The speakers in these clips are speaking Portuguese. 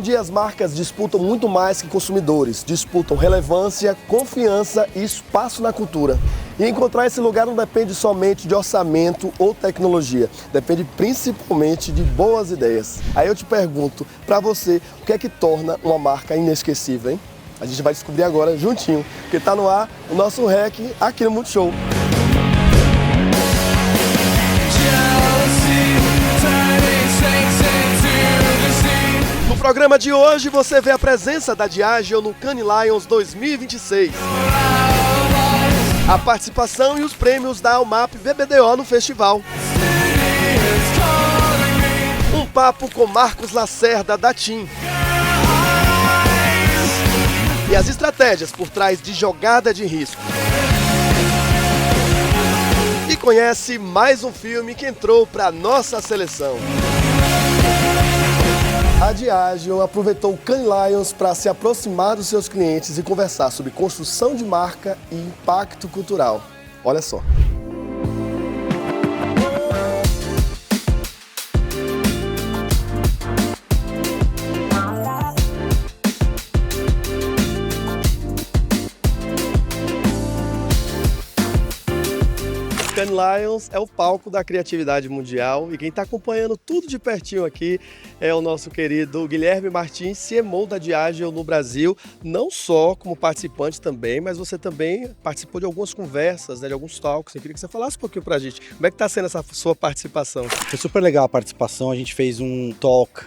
dia as marcas disputam muito mais que consumidores, disputam relevância, confiança e espaço na cultura. E encontrar esse lugar não depende somente de orçamento ou tecnologia, depende principalmente de boas ideias. Aí eu te pergunto, para você, o que é que torna uma marca inesquecível, hein? A gente vai descobrir agora juntinho, porque está no ar o nosso REC aqui no Multishow. No programa de hoje você vê a presença da Diageo no Cannes Lions 2026. A participação e os prêmios da Almap BBDO no festival. Um papo com Marcos Lacerda da TIM. E as estratégias por trás de jogada de risco. E conhece mais um filme que entrou para nossa seleção. A Diageo aproveitou o Cannes Lions para se aproximar dos seus clientes e conversar sobre construção de marca e impacto cultural. Olha só. Cannes Lions é o palco da criatividade mundial e quem está acompanhando tudo de pertinho aqui é o nosso querido Guilherme Martins, CMO da Diageo no Brasil, não só como participante também, mas você também participou de algumas conversas, né, de alguns talks. Eu queria que você falasse um pouquinho pra gente, como é que está sendo essa sua participação? Foi super legal a participação, a gente fez um talk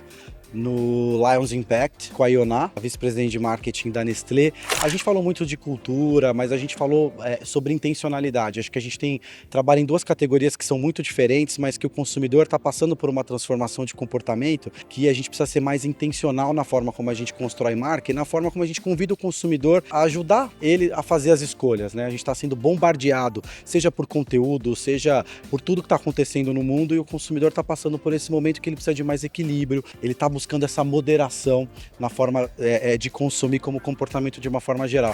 no Lions Impact com a Ioná, a vice-presidente de marketing da Nestlé. A gente falou muito de cultura, mas a gente falou sobre intencionalidade. Acho que a gente trabalha em duas categorias que são muito diferentes, mas que o consumidor está passando por uma transformação de comportamento que a gente precisa ser mais intencional na forma como a gente constrói marca e na forma como a gente convida o consumidor a ajudar ele a fazer as escolhas, né? A gente está sendo bombardeado, seja por conteúdo, seja por tudo que está acontecendo no mundo, e o consumidor está passando por esse momento que ele precisa de mais equilíbrio, ele está buscando essa moderação na forma de consumir como comportamento de uma forma geral.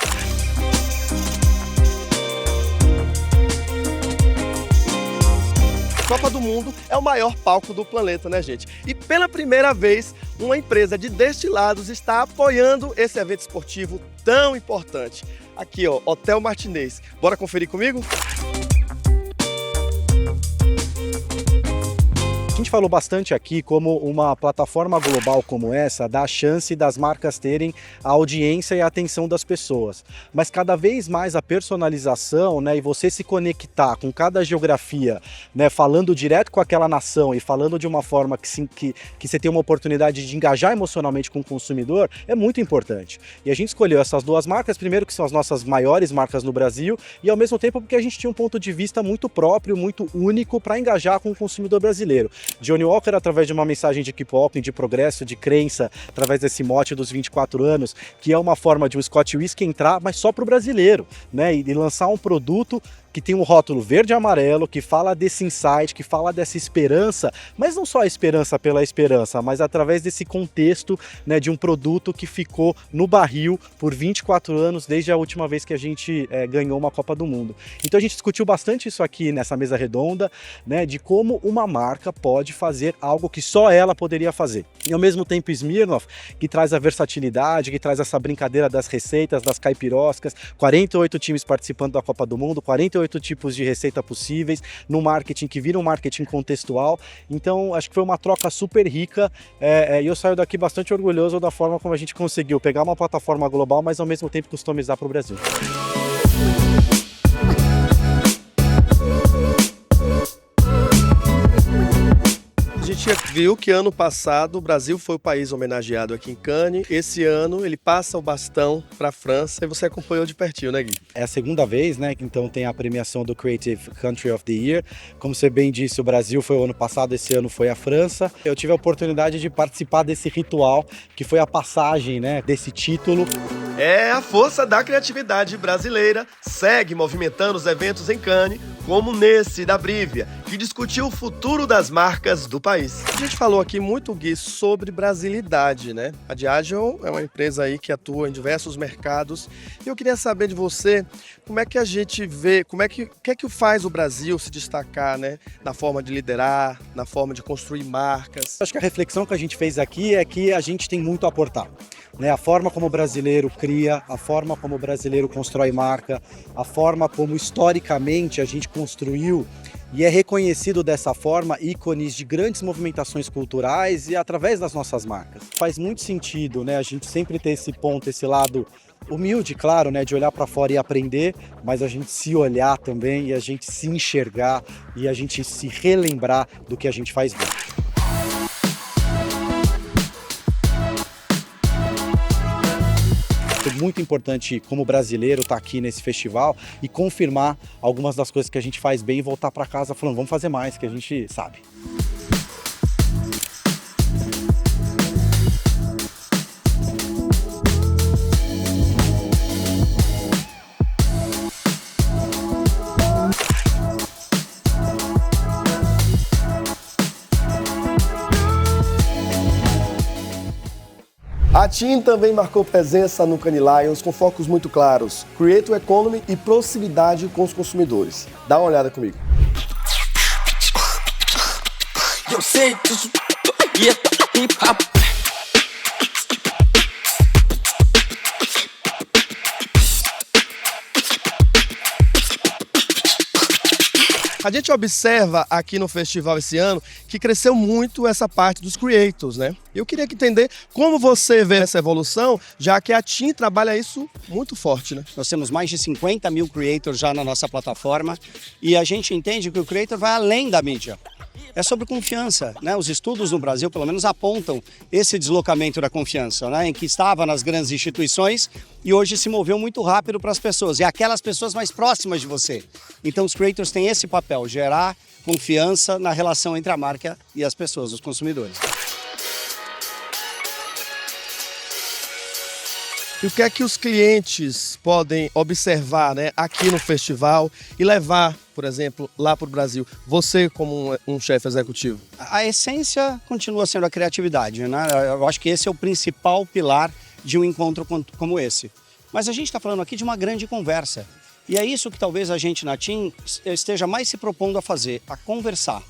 Copa do Mundo é o maior palco do planeta, né, gente? E pela primeira vez, uma empresa de destilados está apoiando esse evento esportivo tão importante. Aqui, ó, Hotel Martinez. Bora conferir comigo? A gente falou bastante aqui como uma plataforma global como essa dá a chance das marcas terem a audiência e a atenção das pessoas. Mas cada vez mais a personalização, né, e você se conectar com cada geografia, né, falando direto com aquela nação e falando de uma forma que você tem uma oportunidade de engajar emocionalmente com o consumidor, é muito importante. E a gente escolheu essas duas marcas, primeiro que são as nossas maiores marcas no Brasil, e ao mesmo tempo porque a gente tinha um ponto de vista muito próprio, muito único para engajar com o consumidor brasileiro. Johnnie Walker, através de uma mensagem de keep walking, de progresso, de crença, através desse mote dos 24 anos, que é uma forma de um Scotch Whisky entrar, mas só para o brasileiro, né? E lançar um produto que tem um rótulo verde e amarelo, que fala desse insight, que fala dessa esperança, mas não só a esperança pela esperança, mas através desse contexto, né, de um produto que ficou no barril por 24 anos, desde a última vez que a gente ganhou uma Copa do Mundo. Então a gente discutiu bastante isso aqui nessa mesa redonda, né, de como uma marca pode fazer algo que só ela poderia fazer. E ao mesmo tempo Smirnoff, que traz a versatilidade, que traz essa brincadeira das receitas, das caipiroscas, 48 times participando da Copa do Mundo, 48 tipos de receita possíveis, no marketing que vira um marketing contextual. Então acho que foi uma troca super rica e eu saio daqui bastante orgulhoso da forma como a gente conseguiu pegar uma plataforma global, mas ao mesmo tempo customizar para o Brasil. A gente viu que ano passado o Brasil foi o país homenageado aqui em Cannes. Esse ano ele passa o bastão para a França e você acompanhou de pertinho, né, Gui? É a segunda vez, né? Então tem a premiação do Creative Country of the Year. Como você bem disse, o Brasil foi o ano passado, esse ano foi a França. Eu tive a oportunidade de participar desse ritual, que foi a passagem, né, desse título. É, a força da criatividade brasileira segue movimentando os eventos em Cannes, como nesse da Brivia, que discutiu o futuro das marcas do país. A gente falou aqui muito, Gui, sobre brasilidade, né? A Diageo é uma empresa aí que atua em diversos mercados e eu queria saber de você como é que a gente vê, o que é que faz o Brasil se destacar, né? Na forma de liderar, na forma de construir marcas. Acho que a reflexão que a gente fez aqui é que a gente tem muito a aportar. Né, a forma como o brasileiro cria, a forma como o brasileiro constrói marca, a forma como historicamente a gente construiu e é reconhecido dessa forma ícones de grandes movimentações culturais e através das nossas marcas. Faz muito sentido, né, a gente sempre ter esse ponto, esse lado humilde, claro, né, de olhar para fora e aprender, mas a gente se olhar também e a gente se enxergar e a gente se relembrar do que a gente faz bem. Foi muito importante, como brasileiro, estar aqui nesse festival e confirmar algumas das coisas que a gente faz bem e voltar para casa falando, vamos fazer mais, que a gente sabe. A TIM também marcou presença no Cannes Lions com focos muito claros, Creative Economy e proximidade com os consumidores. Dá uma olhada comigo. A gente observa aqui no festival esse ano que cresceu muito essa parte dos creators, né? Eu queria entender como você vê essa evolução, já que a TIM trabalha isso muito forte, né? Nós temos mais de 50 mil creators já na nossa plataforma e a gente entende que o creator vai além da mídia. É sobre confiança, né? Os estudos no Brasil, pelo menos, apontam esse deslocamento da confiança, né? Em que estava nas grandes instituições e hoje se moveu muito rápido para as pessoas, e aquelas pessoas mais próximas de você. Então, os creators têm esse papel, gerar confiança na relação entre a marca e as pessoas, os consumidores. E o que é que os clientes podem observar, né, aqui no festival e levar, por exemplo, lá para o Brasil? Você como um chefe executivo. A essência continua sendo a criatividade, né? Eu acho que esse é o principal pilar de um encontro como esse. Mas a gente está falando aqui de uma grande conversa. E é isso que talvez a gente na TIM esteja mais se propondo a fazer, a conversar.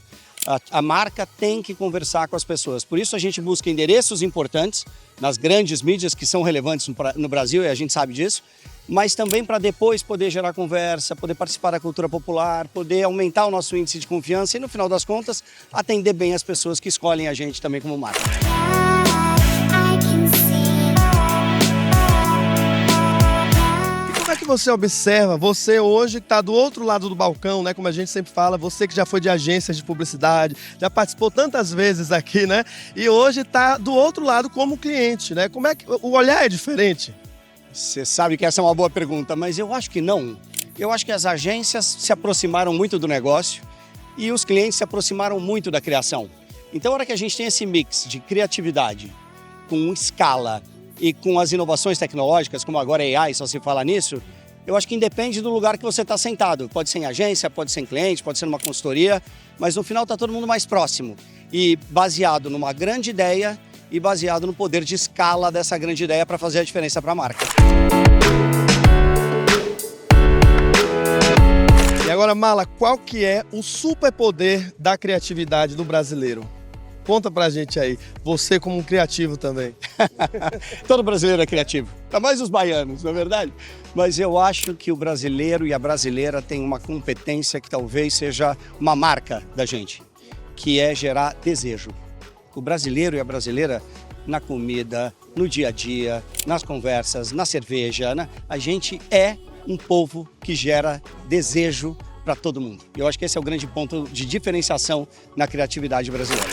A marca tem que conversar com as pessoas. Por isso a gente busca endereços importantes nas grandes mídias que são relevantes no Brasil, e a gente sabe disso, mas também para depois poder gerar conversa, poder participar da cultura popular, poder aumentar o nosso índice de confiança e, no final das contas, atender bem as pessoas que escolhem a gente também como marca. Como é que você observa, você hoje que está do outro lado do balcão, né, como a gente sempre fala, você que já foi de agências de publicidade, já participou tantas vezes aqui, né, e hoje está do outro lado como cliente, né, como é que o olhar é diferente? Você sabe que essa é uma boa pergunta, mas eu acho que não. Eu acho que as agências se aproximaram muito do negócio e os clientes se aproximaram muito da criação. Então, a hora que a gente tem esse mix de criatividade com escala e com as inovações tecnológicas, como agora a AI, só se fala nisso, eu acho que independe do lugar que você está sentado. Pode ser em agência, pode ser em cliente, pode ser numa consultoria, mas no final está todo mundo mais próximo. E baseado numa grande ideia e baseado no poder de escala dessa grande ideia para fazer a diferença para a marca. E agora, Mala, qual que é o superpoder da criatividade do brasileiro? Conta pra gente aí, você como um criativo também. Todo brasileiro é criativo, ainda mais os baianos, não é verdade? Mas eu acho que o brasileiro e a brasileira têm uma competência que talvez seja uma marca da gente, que é gerar desejo. O brasileiro e a brasileira, na comida, no dia a dia, nas conversas, na cerveja, né? A gente é um povo que gera desejo para todo mundo. E eu acho que esse é o grande ponto de diferenciação na criatividade brasileira.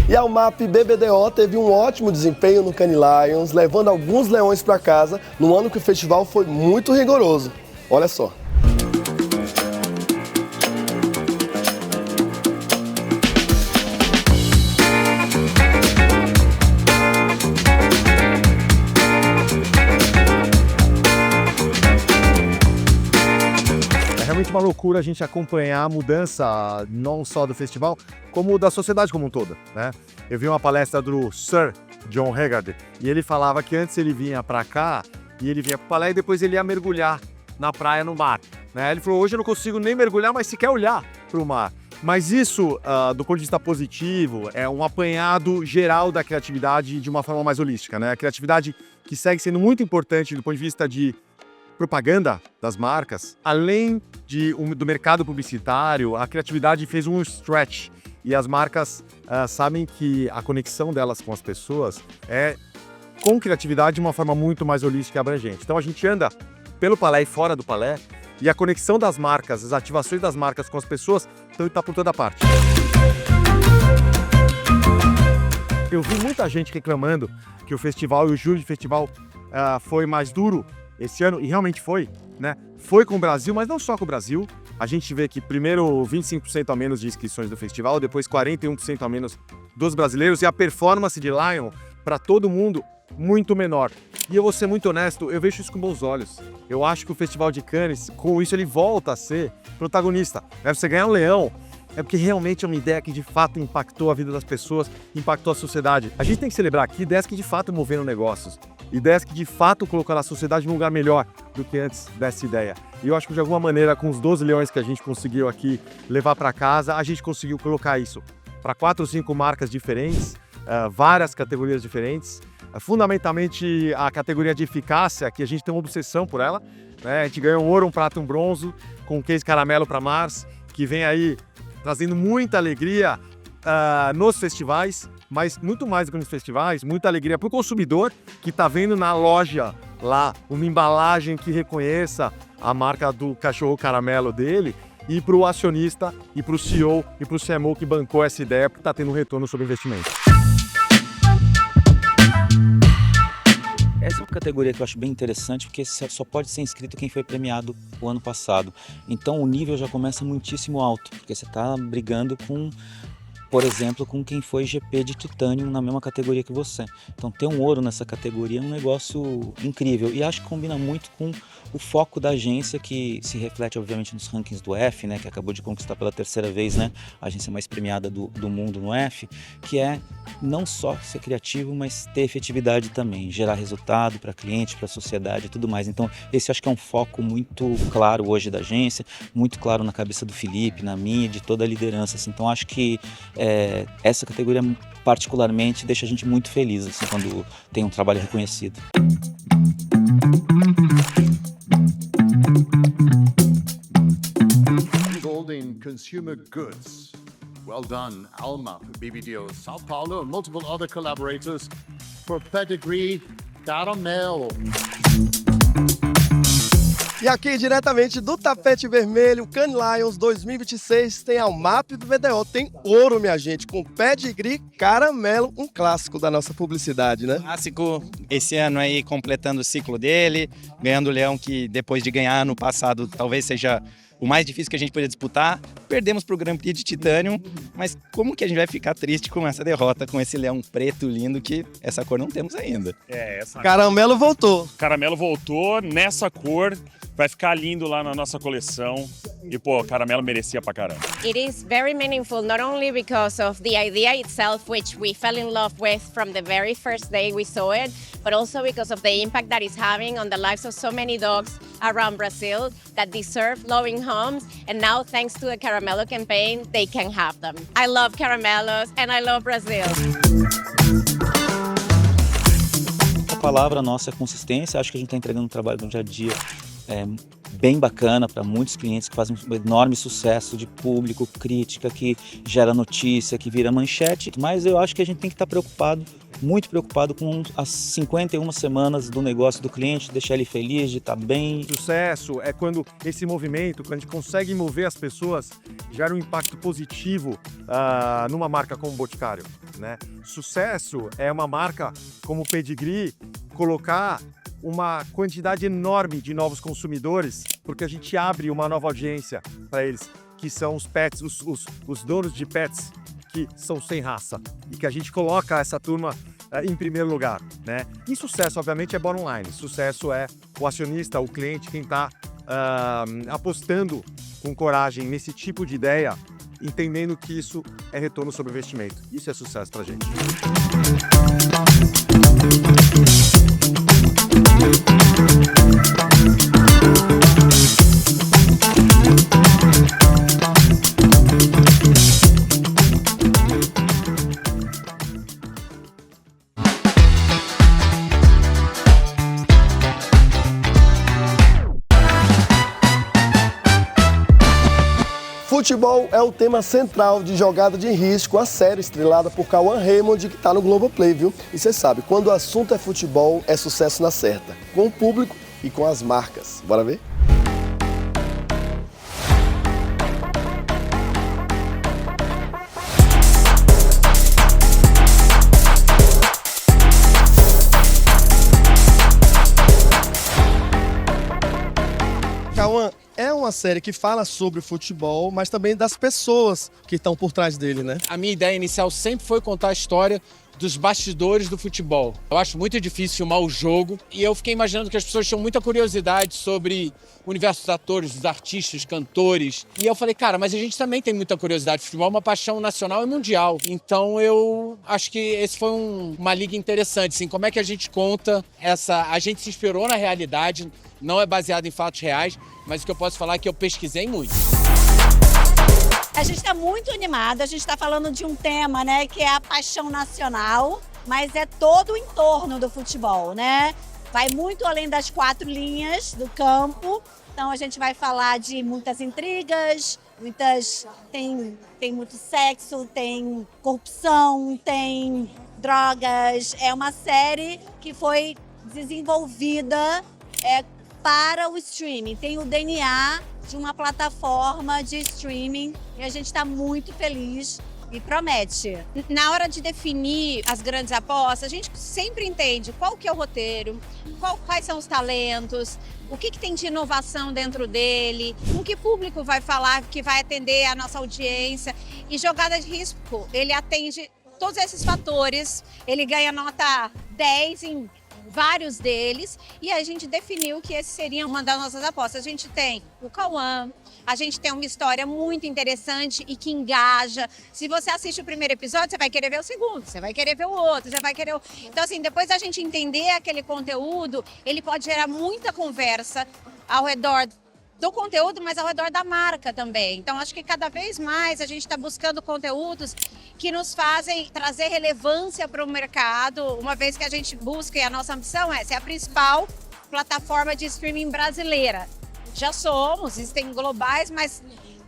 E a UMAP BBDO teve um ótimo desempenho no Cannes Lions, levando alguns leões para casa, no ano que o festival foi muito rigoroso. Olha só. uma loucura a gente acompanhar a mudança não só do festival, como da sociedade como um todo, né? Eu vi uma palestra do Sir John Haggard e ele falava que antes ele vinha para cá e ele vinha para o Palais e depois ele ia mergulhar na praia, no mar, né? Ele falou, hoje eu não consigo nem mergulhar, mas sequer olhar para o mar. Mas isso, do ponto de vista positivo, é um apanhado geral da criatividade de uma forma mais holística, né? A criatividade que segue sendo muito importante do ponto de vista de propaganda das marcas, além do mercado publicitário, a criatividade fez um stretch e as marcas sabem que a conexão delas com as pessoas é com criatividade de uma forma muito mais holística e abrangente. Então a gente anda pelo Palais e fora do Palais e a conexão das marcas, as ativações das marcas com as pessoas, então está por toda parte. Eu vi muita gente reclamando que o festival e o júri de festival foi mais duro esse ano, e realmente foi, né? Foi com o Brasil, mas não só com o Brasil. A gente vê que primeiro 25% a menos de inscrições do festival, depois 41% a menos dos brasileiros, e a performance de Lion, para todo mundo, muito menor. E eu vou ser muito honesto, eu vejo isso com bons olhos. Eu acho que o Festival de Cannes, com isso, ele volta a ser protagonista. Você ganhar um leão, é porque realmente é uma ideia que de fato impactou a vida das pessoas, impactou a sociedade. A gente tem que celebrar aqui ideias que de fato moveram negócios, ideias que de fato colocaram a sociedade num lugar melhor do que antes dessa ideia. E eu acho que de alguma maneira, com os 12 leões que a gente conseguiu aqui levar para casa, a gente conseguiu colocar isso para 4 ou 5 marcas diferentes, várias categorias diferentes. Fundamentalmente a categoria de eficácia, que a gente tem uma obsessão por ela, né? A gente ganhou um ouro, um prata e um bronze com o case caramelo para Mars, que vem aí trazendo muita alegria nos festivais, mas muito mais do que nos festivais, muita alegria para o consumidor que está vendo na loja lá uma embalagem que reconheça a marca do cachorro caramelo dele, e para o acionista, e para o CEO, e para o CMO que bancou essa ideia, porque está tendo um retorno sobre investimento. Essa é uma categoria que eu acho bem interessante, porque só pode ser inscrito quem foi premiado o ano passado. Então o nível já começa muitíssimo alto, porque você está brigando com, por exemplo, com quem foi GP de Titanium na mesma categoria que você. Então ter um ouro nessa categoria é um negócio incrível e acho que combina muito com o foco da agência, que se reflete obviamente nos rankings do F, né, que acabou de conquistar pela terceira vez, né, a agência mais premiada do mundo no F, que é não só ser criativo, mas ter efetividade também, gerar resultado para cliente, para a sociedade e tudo mais. Então esse acho que é um foco muito claro hoje da agência, muito claro na cabeça do Felipe, na minha, de toda a liderança, assim. Então acho que essa categoria particularmente deixa a gente muito feliz assim, quando tem um trabalho reconhecido. Gold in consumer goods. Well done, Alma, for BBDO Sao Paulo, and multiple other collaborators for Pedigree Caramel. E aqui, diretamente do tapete vermelho, Cannes Lions 2026, tem Almap e BBDO, tem ouro, minha gente, com Pedigree Caramelo, um clássico da nossa publicidade, né? Clássico, esse ano aí completando o ciclo dele, ganhando o leão que depois de ganhar no passado talvez seja o mais difícil que a gente podia disputar. Perdemos para o Grand Prix de Titanium, mas como que a gente vai ficar triste com essa derrota, com esse leão preto lindo que essa cor não temos ainda. Caramelo voltou. Caramelo voltou nessa cor, vai ficar lindo lá na nossa coleção. E, pô, caramelo merecia pra caramba. It is very meaningful, not only because of the idea itself, which we fell in love with from the very first day we saw it, but also because of the impact that it's having on the lives of so many dogs around Brazil that deserve loving homes. And now, thanks to the Caramelo campaign, they can have them. I love caramelos and I love Brazil. A palavra nossa é consistência. Acho que a gente está entregando um trabalho do dia a dia bem bacana para muitos clientes que fazem um enorme sucesso de público, crítica, que gera notícia, que vira manchete. Mas eu acho que a gente tem que estar preocupado, muito preocupado com as 51 semanas do negócio do cliente, deixar ele feliz, de estar bem. Sucesso é quando esse movimento, quando a gente consegue mover as pessoas, gera um impacto positivo numa marca como o Boticário, né? Sucesso é uma marca como o Pedigree colocar uma quantidade enorme de novos consumidores, porque a gente abre uma nova audiência para eles, que são os pets, os donos de pets que são sem raça, e que a gente coloca essa turma em primeiro lugar, né? E sucesso, obviamente, é bottom line. Sucesso é o acionista, o cliente, quem está apostando com coragem nesse tipo de ideia, entendendo que isso é retorno sobre investimento. Isso é sucesso pra gente. Futebol é o tema central de Jogada de Risco, a série estrelada por Cauã Raymond, que está no Globoplay, viu? E você sabe, quando o assunto é futebol, é sucesso na certa, com o público e com as marcas. Bora ver? Cauã, é uma série que fala sobre o futebol, mas também das pessoas que estão por trás dele, né? A minha ideia inicial sempre foi contar a história dos bastidores do futebol. Eu acho muito difícil filmar o jogo e eu fiquei imaginando que as pessoas tinham muita curiosidade sobre o universo dos atores, dos artistas, cantores. E eu falei, cara, mas a gente também tem muita curiosidade. O futebol é uma paixão nacional e mundial. Então eu acho que esse foi uma liga interessante, assim, como é que a gente conta essa... A gente se inspirou na realidade, não é baseado em fatos reais, mas o que eu posso falar é que eu pesquisei muito. A gente está muito animada, a gente está falando de um tema, né, que é a paixão nacional, mas é todo o entorno do futebol, né? Vai muito além das 4 linhas do campo, então a gente vai falar de muitas intrigas, tem muito sexo, tem corrupção, tem drogas. É uma série que foi desenvolvida para o streaming, tem o DNA de uma plataforma de streaming e a gente está muito feliz e promete. Na hora de definir as grandes apostas, a gente sempre entende qual que é o roteiro, quais são os talentos, o que tem de inovação dentro dele, com que público vai falar, que vai atender a nossa audiência. E Jogada de Risco, ele atende todos esses fatores, ele ganha nota 10 em vários deles, e a gente definiu que esse seria uma das nossas apostas. A gente tem o Cauã, a gente tem uma história muito interessante e que engaja. Se você assiste o primeiro episódio, você vai querer ver o segundo, você vai querer ver o outro, você vai querer... Então, assim, depois da gente entender aquele conteúdo, ele pode gerar muita conversa ao redor do conteúdo, mas ao redor da marca também. Então, acho que cada vez mais a gente está buscando conteúdos que nos fazem trazer relevância para o mercado, uma vez que a gente busca, e a nossa ambição é ser a principal plataforma de streaming brasileira. Já somos, existem globais, mas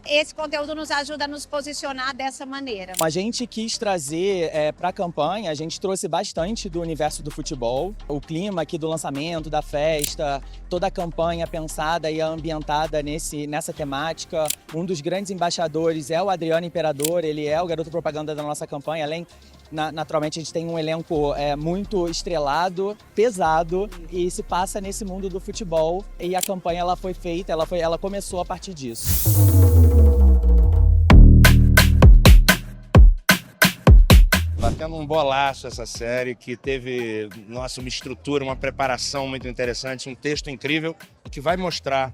esse conteúdo nos ajuda a nos posicionar dessa maneira. A gente quis trazer para a campanha, a gente trouxe bastante do universo do futebol. O clima aqui do lançamento, da festa, toda a campanha pensada e ambientada nessa temática. Um dos grandes embaixadores é o Adriano Imperador, ele é o garoto propaganda da nossa campanha. Além, naturalmente, a gente tem um elenco muito estrelado, pesado, e se passa nesse mundo do futebol. E a campanha ela foi feita, ela começou a partir disso. Batendo um bolaço essa série que teve, nossa, uma estrutura, uma preparação muito interessante, um texto incrível que vai mostrar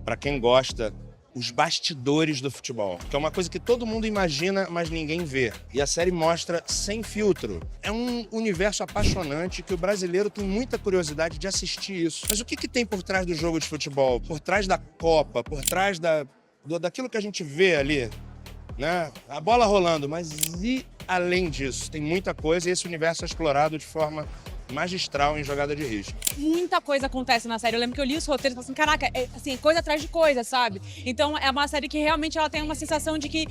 para quem gosta os bastidores do futebol, que é uma coisa que todo mundo imagina, mas ninguém vê. E a série mostra sem filtro. É um universo apaixonante que o brasileiro tem muita curiosidade de assistir isso. Mas o que tem por trás do jogo de futebol? Por trás da Copa, por trás daquilo que a gente vê ali, né? A bola rolando, mas e além disso? Tem muita coisa e esse universo é explorado de forma magistral em Jogada de Risco. Muita coisa acontece na série. Eu lembro que eu li os roteiros e falei assim, caraca, assim, coisa atrás de coisa, sabe? Então é uma série que realmente ela tem uma sensação de que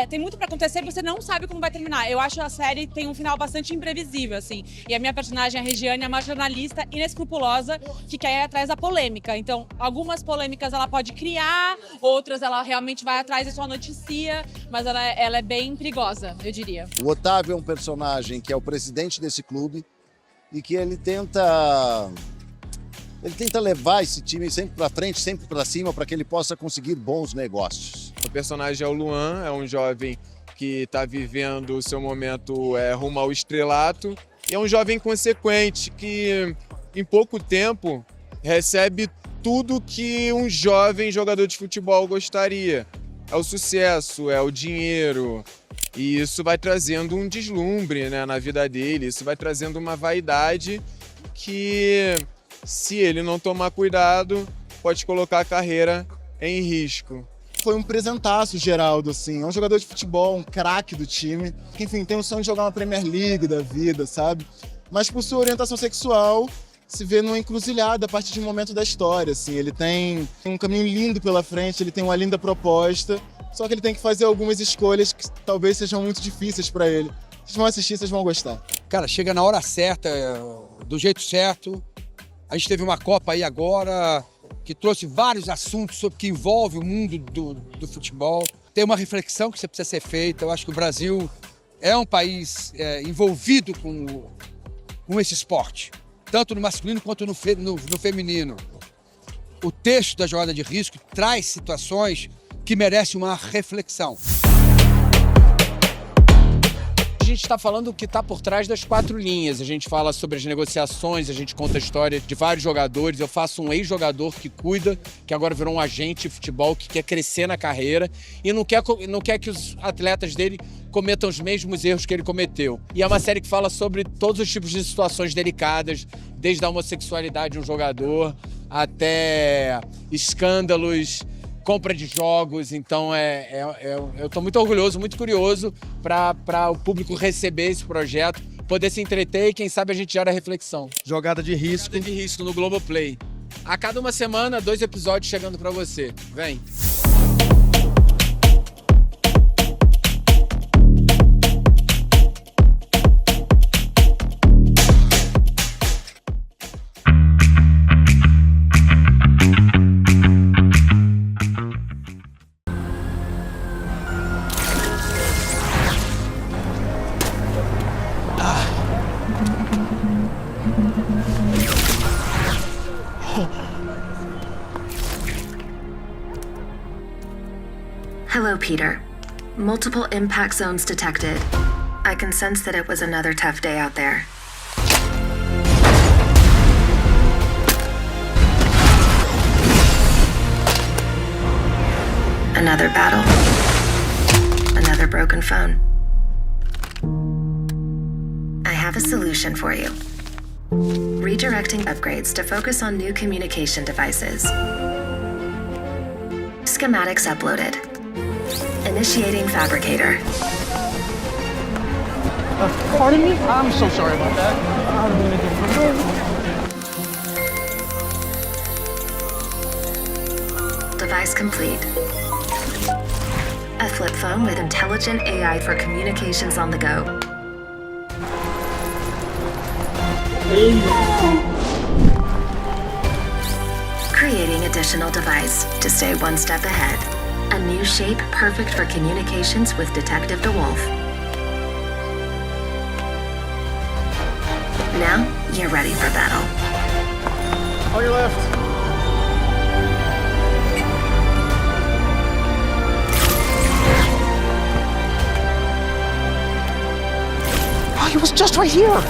tem muito pra acontecer e você não sabe como vai terminar. Eu acho que a série tem um final bastante imprevisível, assim. E a minha personagem, a Regiane, é uma jornalista inescrupulosa que quer ir atrás da polêmica. Então, algumas polêmicas ela pode criar, outras ela realmente vai atrás e só noticia, mas ela é bem perigosa, eu diria. O Otávio é um personagem que é o presidente desse clube, e que ele tenta levar esse time sempre para frente, sempre para cima, para que ele possa conseguir bons negócios. O personagem é o Luan, é um jovem que está vivendo o seu momento rumo ao estrelato, e é um jovem consequente que em pouco tempo recebe tudo que um jovem jogador de futebol gostaria. É o sucesso, é o dinheiro. E isso vai trazendo um deslumbre, né, na vida dele, isso vai trazendo uma vaidade que, se ele não tomar cuidado, pode colocar a carreira em risco. Foi um presentaço, Geraldo, assim. É um jogador de futebol, um craque do time. Que, enfim, tem o sonho de jogar uma Premier League da vida, sabe? Mas por sua orientação sexual, se vê numa encruzilhada a partir de um momento da história, assim. Ele tem um caminho lindo pela frente, ele tem uma linda proposta, só que ele tem que fazer algumas escolhas que talvez sejam muito difíceis para ele. Vocês vão assistir, vocês vão gostar. Cara, chega na hora certa, do jeito certo. A gente teve uma Copa aí agora que trouxe vários assuntos sobre que envolve o mundo do futebol. Tem uma reflexão que precisa ser feita. Eu acho que o Brasil é um país envolvido com esse esporte, tanto no masculino quanto no feminino. O texto da Jogada de Risco traz situações que merecem uma reflexão. A gente está falando o que está por trás das 4 linhas. A gente fala sobre as negociações, a gente conta a história de vários jogadores. Eu faço um ex-jogador que cuida, que agora virou um agente de futebol, que quer crescer na carreira e não quer que os atletas dele cometam os mesmos erros que ele cometeu. E é uma série que fala sobre todos os tipos de situações delicadas, desde a homossexualidade de um jogador até escândalos, compra de jogos. Então eu estou muito orgulhoso, muito curioso para o público receber esse projeto, poder se entreter e quem sabe a gente gera reflexão. Jogada de Risco. Jogada de Risco no Globoplay. A cada uma semana, 2 episódios chegando para você. Vem! Hello, Peter. Multiple impact zones detected. I can sense that it was another tough day out there. Another battle. Another broken phone. I have a solution for you. Redirecting upgrades to focus on new communication devices. Schematics uploaded. Initiating fabricator. Pardon me? I'm so sorry about that. Device complete. A flip phone with intelligent AI for communications on the go. Creating additional device to stay one step ahead. A new shape perfect for communications with Detective DeWolf. Now, you're ready for battle. On your left. Oh, he was just right here.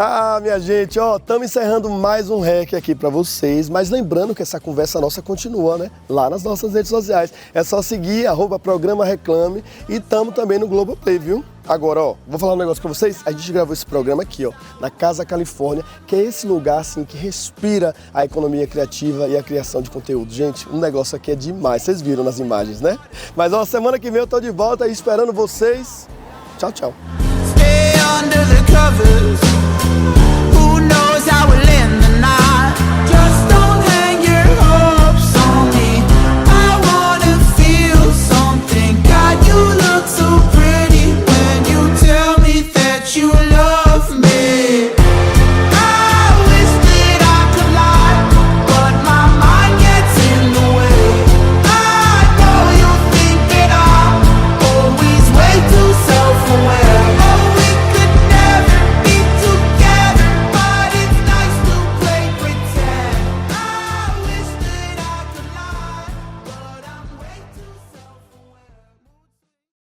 Ah, minha gente, ó, estamos encerrando mais um REC aqui para vocês, mas lembrando que essa conversa nossa continua, né? Lá nas nossas redes sociais. É só seguir, @programa Reclame, e estamos também no Globoplay, viu? Agora, ó, vou falar um negócio para vocês. A gente gravou esse programa aqui, ó, na Casa Califórnia, que é esse lugar, assim, que respira a economia criativa e a criação de conteúdo. Gente, um negócio aqui é demais. Vocês viram nas imagens, né? Mas, ó, semana que vem eu tô de volta aí esperando vocês. Tchau, tchau. Stay under the covers.